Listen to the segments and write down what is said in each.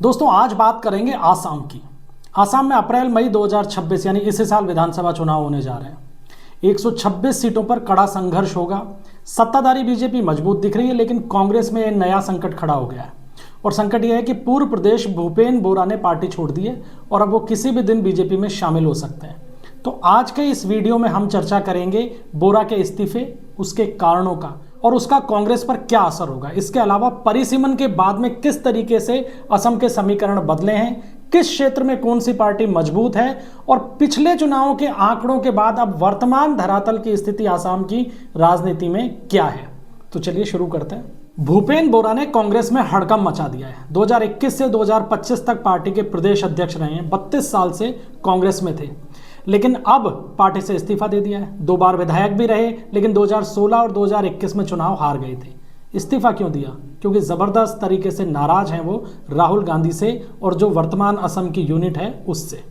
दोस्तों आज बात करेंगे आसाम की। आसाम में अप्रैल मई 2026 यानी इसी साल विधानसभा चुनाव होने जा रहे हैं। 126 सीटों पर कड़ा संघर्ष होगा। सत्ताधारी बीजेपी मजबूत दिख रही है, लेकिन कांग्रेस में नया संकट खड़ा हो गया है। और संकट यह है कि पूर्व प्रदेश भूपेन बोरा ने पार्टी छोड़ दी है और अब वो किसी भी दिन बीजेपी में शामिल हो सकते हैं। तो आज के इस वीडियो में हम चर्चा करेंगे बोरा के इस्तीफे, उसके कारणों का और उसका कांग्रेस पर क्या असर होगा। इसके अलावा परिसीमन के बाद में किस तरीके से असम के समीकरण बदले हैं, किस क्षेत्र में कौन सी पार्टी मजबूत है और पिछले चुनावों के आंकड़ों के बाद अब वर्तमान धरातल की स्थिति आसाम की राजनीति में क्या है। तो चलिए शुरू करते हैं। भूपेन बोरा ने कांग्रेस में हड़कंप मचा दिया है। 2021 से 2025 तक पार्टी के प्रदेश अध्यक्ष रहे हैं। 32 साल से कांग्रेस में थे, लेकिन अब पार्टी से इस्तीफा दे दिया है। 2 बार विधायक भी रहे, लेकिन 2016 और 2021 में चुनाव हार गए थे। इस्तीफा क्यों दिया? क्योंकि ज़बरदस्त तरीके से नाराज हैं वो राहुल गांधी से और जो वर्तमान असम की यूनिट है उससे।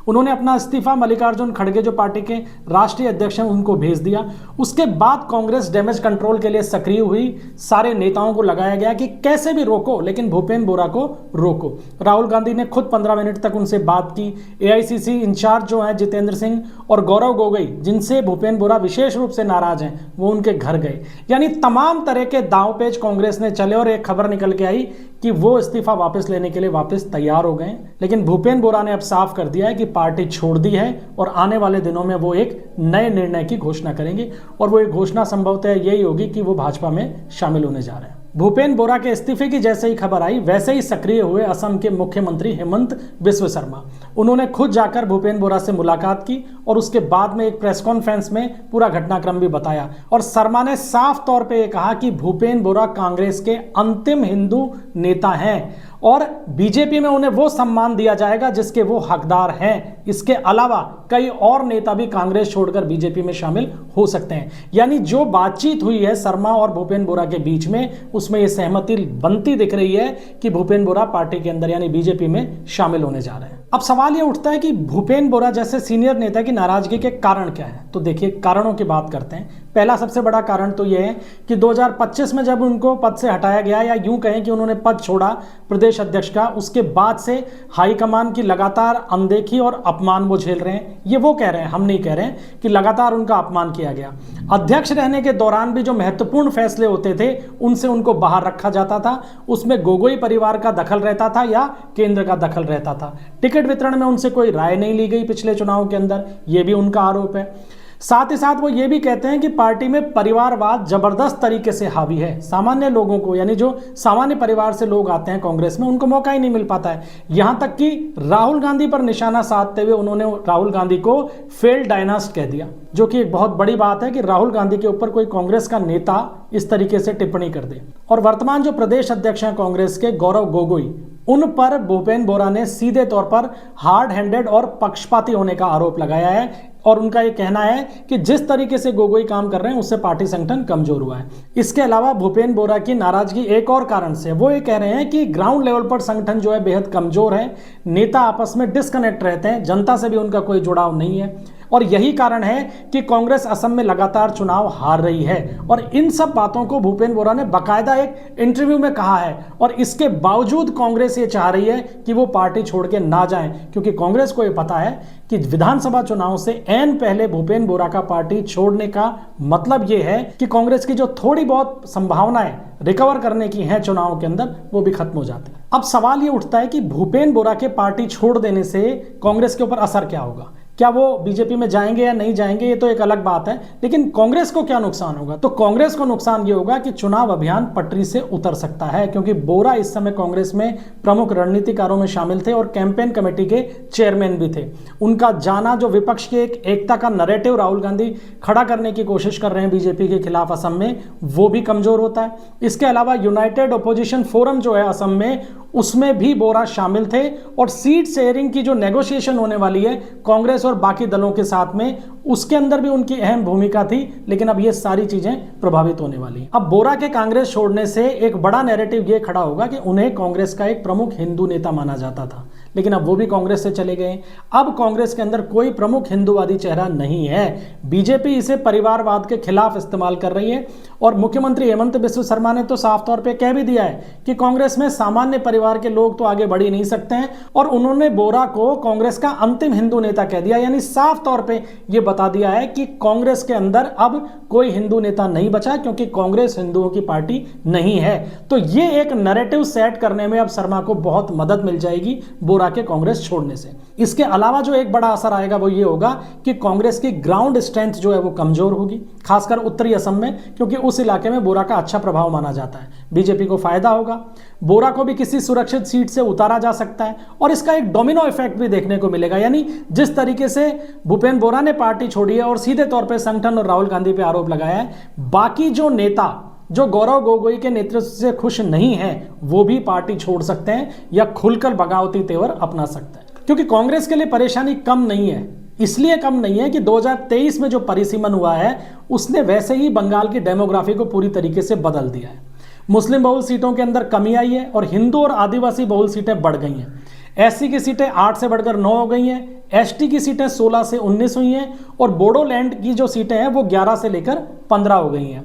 उन्होंने अपना इस्तीफा मल्लिकार्जुन खड़गे जो पार्टी के राष्ट्रीय अध्यक्ष हैं उनको भेज दिया। उसके बाद कांग्रेस डैमेज कंट्रोल के लिए सक्रिय हुई। सारे नेताओं को लगाया गया कि कैसे भी रोको, लेकिन भूपेन बोरा को रोको। राहुल गांधी ने खुद 15 मिनट तक उनसे बात की। एआईसीसी इंचार्ज जो हैं जितेंद्र सिंह और गौरव गोगोई, जिनसे भूपेन बोरा विशेष रूप से नाराज हैं, वो उनके घर गए। यानी तमाम तरह के दांव पेच कांग्रेस ने चले और एक खबर निकल के आई कि वो इस्तीफा वापस लेने के लिए वापस तैयार हो गए। लेकिन भूपेन बोरा ने अब साफ कर दिया है कि पार्टी छोड़ दी है और आने वाले दिनों में वो एक नए निर्णय की घोषणा करेंगे और वो एक घोषणा संभवतः यही होगी कि वो भाजपा में शामिल होने जा रहे हैं। भूपेन बोरा के इस्तीफे की जैसे ही खबर आई, वैसे ही सक्रिय हुए असम के मुख्यमंत्री हेमंत बिस्व शर्मा। उन्होंने खुद जाकर भूपेन बोरा से मुलाकात की और उसके बाद में एक प्रेस कॉन्फ्रेंस में पूरा घटनाक्रम भी बताया। और शर्मा ने साफ तौर पे ये कहा कि भूपेन बोरा कांग्रेस के अंतिम हिंदू नेता हैं और बीजेपी में उन्हें वो सम्मान दिया जाएगा जिसके वो हकदार हैं। इसके अलावा कई और नेता भी कांग्रेस छोड़कर बीजेपी में शामिल हो सकते हैं। यानी जो बातचीत हुई है शर्मा और भूपेन बोरा के बीच में, उसमें यह सहमति बनती दिख रही है कि भूपेन बोरा पार्टी के अंदर यानी बीजेपी में शामिल होने जा रहे हैं। अब सवाल यह उठता है कि भूपेन बोरा जैसे सीनियर नेता की नाराजगी के कारण क्या है। तो देखिए, कारणों की बात करते हैं। पहला सबसे बड़ा कारण तो यह है कि 2025 में जब उनको पद से हटाया गया, या यूं कहें कि उन्होंने पद छोड़ा प्रदेश अध्यक्ष का, उसके बाद से हाईकमान की लगातार अनदेखी और अपमान वो झेल रहे हैं। ये वो कह रहे हैं, हम नहीं कह रहे हैं, कि लगातार उनका अपमान किया गया। अध्यक्ष रहने के दौरान भी जो महत्वपूर्ण फैसले होते थे उनसे उनको बाहर रखा जाता था। उसमें गोगोई परिवार का दखल रहता था या केंद्र का दखल रहता था। टिकट वितरण में उनसे कोई राय नहीं ली गई पिछले चुनाव के अंदर, यह भी उनका आरोप है। साथ ही साथ वो ये भी कहते हैं कि पार्टी में परिवारवाद जबरदस्त तरीके से हावी है। सामान्य लोगों को, यानी जो सामान्य परिवार से लोग आते हैं कांग्रेस में, उनको मौका ही नहीं मिल पाता है। यहां तक कि राहुल गांधी पर निशाना साधते हुए उन्होंने राहुल गांधी को फेल्ड डायनास्ट कह दिया, जो कि एक बहुत बड़ी बात है कि राहुल गांधी के ऊपर कोई कांग्रेस का नेता इस तरीके से टिप्पणी कर दे। और वर्तमान जो प्रदेश अध्यक्ष हैं कांग्रेस के, गौरव गोगोई, उन पर भूपेन बोरा ने सीधे तौर पर हार्ड हैंडेड और पक्षपाती होने का आरोप लगाया है। और उनका यह कहना है कि जिस तरीके से गोगोई काम कर रहे हैं उससे पार्टी संगठन कमजोर हुआ है। इसके अलावा भूपेन बोरा की नाराजगी एक और कारण से, वो ये कह रहे हैं कि ग्राउंड लेवल पर संगठन जो है बेहद कमजोर है। नेता आपस में डिस्कनेक्ट रहते हैं, जनता से भी उनका कोई जुड़ाव नहीं है। और यही कारण है कि कांग्रेस असम में लगातार चुनाव हार रही है। और इन सब बातों को भूपेन बोरा ने बाकायदा एक इंटरव्यू में कहा है। और इसके बावजूद कांग्रेस ये चाह रही है कि वो पार्टी छोड़ के ना जाएं, क्योंकि कांग्रेस को ये पता है कि विधानसभा चुनाव से ऐन पहले भूपेन बोरा का पार्टी छोड़ने का मतलब ये है कि कांग्रेस की जो थोड़ी बहुत संभावनाएं रिकवर करने की हैं चुनाव के अंदर, वो भी खत्म हो जाती है। अब सवाल ये उठता है कि भूपेन बोरा के पार्टी छोड़ देने से कांग्रेस के ऊपर असर क्या होगा। क्या वो बीजेपी में जाएंगे या नहीं जाएंगे, ये तो एक अलग बात है, लेकिन कांग्रेस को क्या नुकसान होगा? तो कांग्रेस को नुकसान ये होगा कि चुनाव अभियान पटरी से उतर सकता है, क्योंकि बोरा इस समय कांग्रेस में प्रमुख रणनीतिकारों में शामिल थे और कैंपेन कमेटी के चेयरमैन भी थे। उनका जाना जो विपक्ष के एक एकता का नैरेटिव राहुल गांधी खड़ा करने की कोशिश कर रहे हैं बीजेपी के खिलाफ असम में, वो भी कमजोर होता है। इसके अलावा यूनाइटेड अपोजिशन फोरम जो है असम में, उसमें भी बोरा शामिल थे और सीट शेयरिंग की जो नेगोशिएशन होने वाली है कांग्रेस और बाकी दलों के साथ में, उसके अंदर भी उनकी अहम भूमिका थी, लेकिन अब ये सारी चीजें प्रभावित होने वाली हैं। अब बोरा के कांग्रेस छोड़ने से एक बड़ा नैरेटिव ये खड़ा होगा कि उन्हें कांग्रेस का एक प्रमुख हिंदू नेता माना जाता था, लेकिन अब वो भी कांग्रेस से चले गए। अब कांग्रेस के अंदर कोई प्रमुख हिंदूवादी चेहरा नहीं है। बीजेपी इसे परिवारवाद के खिलाफ इस्तेमाल कर रही है और मुख्यमंत्री हेमंत बिस्व शर्मा ने तो साफ तौर पे कह भी दिया है कि कांग्रेस में सामान्य परिवार के लोग तो आगे बढ़ ही नहीं सकते हैं, और उन्होंने बोरा को कांग्रेस का अंतिम हिंदू नेता कह दिया। यानी साफ तौर पे ये बता दिया है कि कांग्रेस के अंदर अब कोई हिंदू नेता नहीं बचा, क्योंकि कांग्रेस हिंदुओं की पार्टी नहीं है। तो ये एक नैरेटिव सेट करने में अब शर्मा को बहुत मदद मिल जाएगी बोरा के कांग्रेस छोड़ने से। इसके अलावा जो एक बड़ा असर आएगा वो ये होगा कि कांग्रेस की ग्राउंड स्ट्रेंथ जो है वो कमजोर होगी, खासकर उत्तरी असम में, क्योंकि उस इलाके में बोरा का अच्छा प्रभाव माना जाता है। बीजेपी को फायदा होगा, बोरा को भी किसी सुरक्षित सीट से उतारा जा सकता है और इसका एक डोमिनो इफेक्ट भी देखने को मिलेगा। यानी जिस तरीके से भूपेन बोरा ने पार्टी छोड़ी है और सीधे तौर पर संगठन और राहुल गांधी पे आरोप लगाया है, बाकी जो नेता जो गौरव गोगोई के नेतृत्व से खुश नहीं है वो भी पार्टी छोड़ सकते हैं या खुलकर बगावती तेवर अपना सकते हैं, क्योंकि कांग्रेस के लिए परेशानी कम नहीं है। इसलिए कम नहीं है कि 2023 में जो परिसीमन हुआ है उसने वैसे ही बंगाल की डेमोग्राफी को पूरी तरीके से बदल दिया है। मुस्लिम बहुल सीटों के अंदर कमी आई है और हिंदू और आदिवासी बहुल सीटें बढ़ गई हैं। एससी की सीटें 8 से बढ़कर 9 हो गई हैं, एसटी की सीटें 16 से 19 हुई हैं और बोडोलैंड की जो सीटें हैं वो 11 से लेकर 15 हो गई हैं।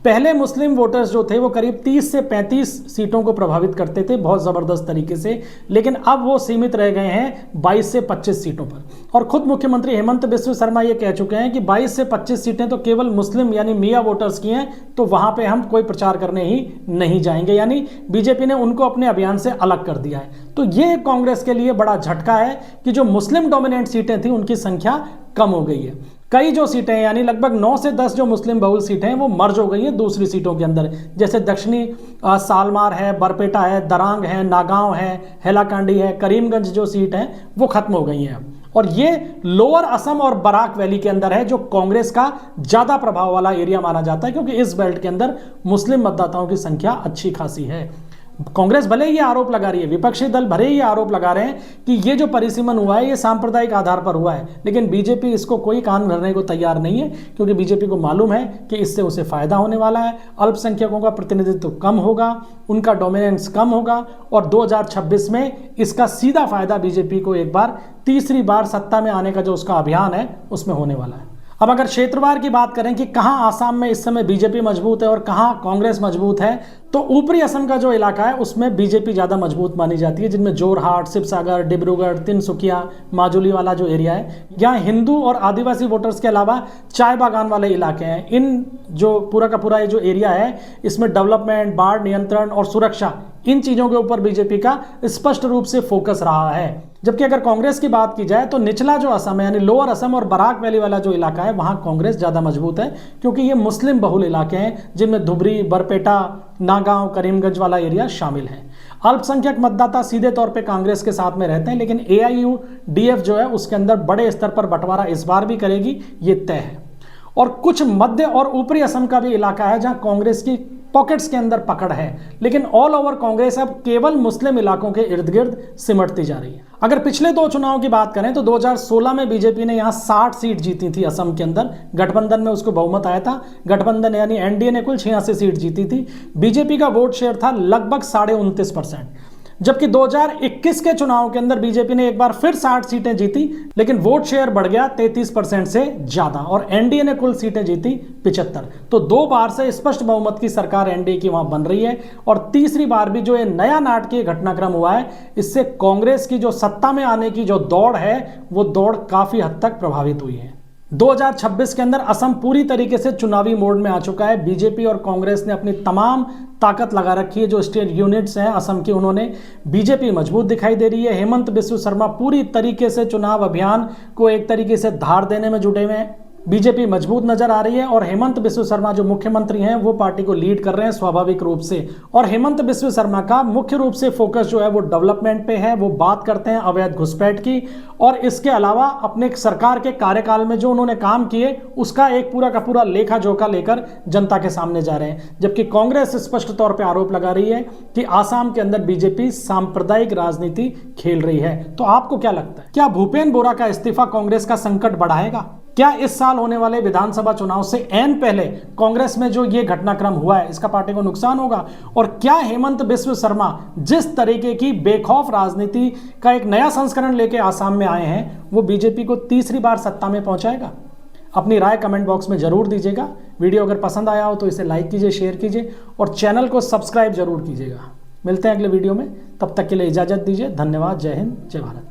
पहले मुस्लिम वोटर्स जो थे वो करीब 30 से 35 सीटों को प्रभावित करते थे बहुत ज़बरदस्त तरीके से, लेकिन अब वो सीमित रह गए हैं 22 से 25 सीटों पर। और खुद मुख्यमंत्री हेमंत बिस्व शर्मा ये कह चुके हैं कि 22 से 25 सीटें तो केवल मुस्लिम यानी मियाँ वोटर्स की हैं, तो वहाँ पे हम कोई प्रचार करने ही नहीं जाएंगे। यानी बीजेपी ने उनको अपने अभियान से अलग कर दिया है। तो ये कांग्रेस के लिए बड़ा झटका है कि जो मुस्लिम डोमिनेंट सीटें थी उनकी संख्या कम हो गई है। कई जो सीटें यानी लगभग 9 से 10 जो मुस्लिम बहुल सीटें हैं वो मर्ज हो गई हैं दूसरी सीटों के अंदर, जैसे दक्षिणी सालमार है, बरपेटा है, दरांग है, नागांव है, हैलाकांडी है, करीमगंज जो सीट है वो खत्म हो गई हैं। और ये लोअर असम और बराक वैली के अंदर है जो कांग्रेस का ज्यादा प्रभाव वाला एरिया माना जाता है, क्योंकि इस बेल्ट के अंदर मुस्लिम मतदाताओं की संख्या अच्छी खासी है। कांग्रेस भले ही आरोप लगा रही है, विपक्षी दल भले ही आरोप लगा रहे हैं कि ये जो परिसीमन हुआ है ये सांप्रदायिक आधार पर हुआ है, लेकिन बीजेपी इसको कोई कान भरने को तैयार नहीं है, क्योंकि बीजेपी को मालूम है कि इससे उसे फायदा होने वाला है। अल्पसंख्यकों का प्रतिनिधित्व कम होगा, उनका डोमिनेंस कम होगा और 2026 में इसका सीधा फायदा बीजेपी को एक बार तीसरी बार सत्ता में आने का जो उसका अभियान है उसमें होने वाला है। अब अगर क्षेत्रवार की बात करें कि कहां आसाम में इस समय बीजेपी मजबूत है और कहां कांग्रेस मजबूत है, तो ऊपरी असम का जो इलाका है उसमें बीजेपी ज़्यादा मजबूत मानी जाती है, जिनमें जोरहाट, शिवसागर, डिब्रूगढ़, तिनसुकिया, माजुली वाला जो एरिया है, यहाँ हिंदू और आदिवासी वोटर्स के अलावा चाय बागान वाले इलाके हैं। इन जो पूरा का पूरा ये जो एरिया है इसमें डेवलपमेंट, बाढ़ नियंत्रण और सुरक्षा, इन चीज़ों के ऊपर बीजेपी का स्पष्ट रूप से फोकस रहा है। जबकि अगर कांग्रेस की बात की जाए तो निचला जो असम है यानी लोअर असम और बराक वैली वाला जो इलाका है वहाँ कांग्रेस ज़्यादा मजबूत है, क्योंकि ये मुस्लिम बहुल इलाके हैं जिनमें धुबरी, बरपेटा, नागांव, करीमगंज वाला एरिया शामिल है। अल्पसंख्यक मतदाता सीधे तौर पे कांग्रेस के साथ में रहते हैं, लेकिन AIUDF जो है उसके अंदर बड़े स्तर पर बंटवारा इस बार भी करेगी, ये तय है। और कुछ मध्य और ऊपरी असम का भी इलाका है जहां कांग्रेस की पॉकेट्स के अंदर पकड़ है, लेकिन ऑल ओवर कांग्रेस अब केवल मुस्लिम इलाकों के इर्द गिर्द सिमटती जा रही है। अगर पिछले 2 चुनावों की बात करें तो 2016 में बीजेपी ने यहां 60 सीट जीती थी असम के अंदर, गठबंधन में उसको बहुमत आया था। गठबंधन यानी NDA ने कुल 86 सीट जीती थी। बीजेपी का वोट शेयर था लगभग 29.5%, जबकि 2021 के चुनाव के अंदर बीजेपी ने एक बार फिर 60 सीटें जीती, लेकिन वोट शेयर बढ़ गया 33% से ज्यादा और NDA ने कुल सीटें जीती 75। तो 2 बार से स्पष्ट बहुमत की सरकार NDA की वहां बन रही है और तीसरी बार भी जो ये नया नाटकीय घटनाक्रम हुआ है इससे कांग्रेस की जो सत्ता में आने की जो दौड़ है वो दौड़ काफी हद तक प्रभावित हुई है। 2026 के अंदर असम पूरी तरीके से चुनावी मोड में आ चुका है। बीजेपी और कांग्रेस ने अपनी तमाम ताकत लगा रखी है। जो स्टेट यूनिट्स हैं असम की उन्होंने बीजेपी मजबूत दिखाई दे रही है। हेमंत बिस्व शर्मा पूरी तरीके से चुनाव अभियान को एक तरीके से धार देने में जुटे हुए हैं। बीजेपी मजबूत नजर आ रही है और हेमंत बिस्व शर्मा जो मुख्यमंत्री हैं वो पार्टी को लीड कर रहे हैं स्वाभाविक रूप से। और हेमंत बिस्व शर्मा का मुख्य रूप से फोकस जो है वो डेवलपमेंट पे है। वो बात करते हैं अवैध घुसपैठ की और इसके अलावा अपने सरकार के कार्यकाल में जो उन्होंने काम किए उसका एक पूरा का पूरा लेखा जोखा लेकर जनता के सामने जा रहे हैं। जबकि कांग्रेस स्पष्ट तौर पर आरोप लगा रही है कि आसाम के अंदर बीजेपी सांप्रदायिक राजनीति खेल रही है। तो आपको क्या लगता है, क्या भूपेन बोरा का इस्तीफा कांग्रेस का संकट बढ़ाएगा? क्या इस साल होने वाले विधानसभा चुनाव से ऐन पहले कांग्रेस में जो ये घटनाक्रम हुआ है इसका पार्टी को नुकसान होगा? और क्या हेमंत बिस्व शर्मा जिस तरीके की बेखौफ राजनीति का एक नया संस्करण लेके आसाम में आए हैं वो बीजेपी को तीसरी बार सत्ता में पहुंचाएगा? अपनी राय कमेंट बॉक्स में जरूर दीजिएगा। वीडियो अगर पसंद आया हो तो इसे लाइक कीजिए, शेयर कीजिए और चैनल को सब्सक्राइब जरूर कीजिएगा। मिलते हैं अगले वीडियो में, तब तक के लिए इजाजत दीजिए। धन्यवाद। जय हिंद, जय भारत।